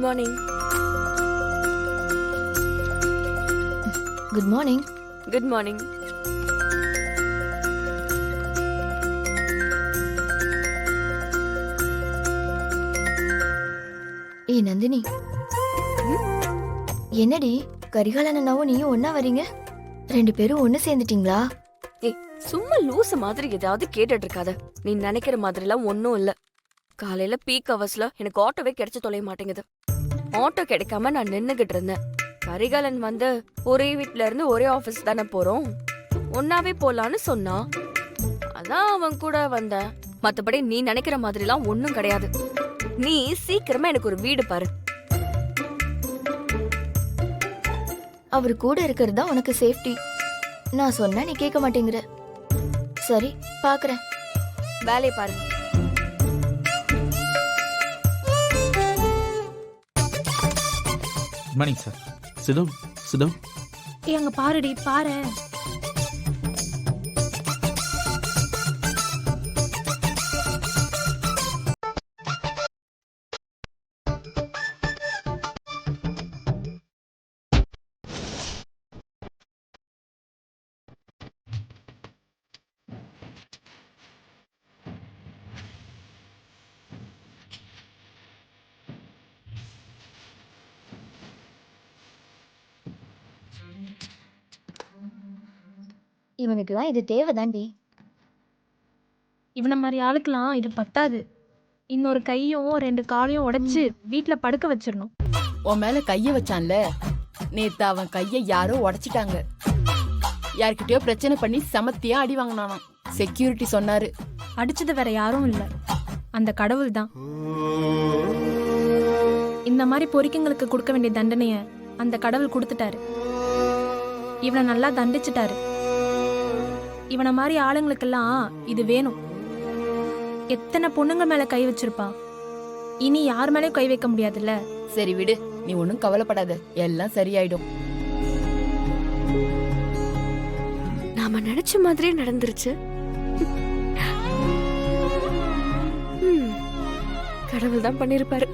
Morning. Good morning. Good morning. ஏய் நந்தினி, என்னடி கரிகாலன் அண்ணாவும் நீயும் ஒன்னா வரீங்க? 2 பேரும் ஒண்ணு சேர்ந்துட்டீங்களா? ஏய், சும்மா லூசு மாதிரி ஏதாவது கேட்டுட்டு இருக்காத. நீ நினைக்கிற மாதிரிலாம் ஒன்னும் இல்ல. காலையில பீக் ஹவர்ஸ்ல எனக்கு ஆட்டோவே கிடைச்சு தொலைய மாட்டேங்குது. ஆட்டோ கிடைக்காம நான் நின்னுகிட்டு இருந்தேன். கரிகாலன் வந்து ஒரே வீட்ல இருந்து ஒரே ஆபீஸ் தானே போறோம், ஒன்னாவே போலான்னு சொன்னா. அதான் அவன் கூட வந்தேன். மத்தபடி நீ நினைக்கிற மாதிரிலாம் ஒன்னும் கிடையாது. நீ சீக்கிரமா எனக்கு ஒரு வீடு பாரு. அவர் கூட இருக்கிறது தான் உனக்கு சேஃப்டி. நான் சொன்னா நீ கேட்க மாட்டேங்கிற. சரி பாக்குறேன். வேலையை பாருங்க. Good morning sir. சிதம் சிதம். ஏய் அங்க பாருடி, பாரு. இவனுக்குலாம் இது தேவைதாண்டி. இவன மாதிரி ஆளுக்கெல்லாம் இது பத்தாது. இன்னொரு கையும் 2 காலையும் உடைச்சு வீட்டுல படுக்க வச்சிடணும். உன் மேல கைய வச்சான்ல, நேத்து அவன் கைய யாரோ உடைச்சிட்டாங்க. யார்கிட்டயோ பிரச்சனை பண்ணி சமத்தியா அடி வாங்கினானாம். செக்யூரிட்டி சொன்னாரு. அடிச்சது வேற யாரும் இல்ல, அந்த கடவுள் தான். இந்த மாதிரி பொறிக்கங்களுக்கு கொடுக்க வேண்டிய தண்டனைய அந்த கடவுள் கொடுத்துட்டாரு. இவனை நல்லா தண்டிச்சிட்டாரு. இவனை மாதிரி ஆளுங்களுக்கெல்லாம் இது வேணும். எத்தனை பொண்ணுங்க மேல கை வச்சிருப்பான். இனி யார் மேலயும் கை வைக்க முடியாதுல்ல. சரி விடு, நீ ஒன்னும் கவலைப்படாத, எல்லாம் சரியாயிடும். நாம நினைச்ச மாதிரியே நடந்துருச்சு. கடவுள் தான் பண்ணிருப்பாரு.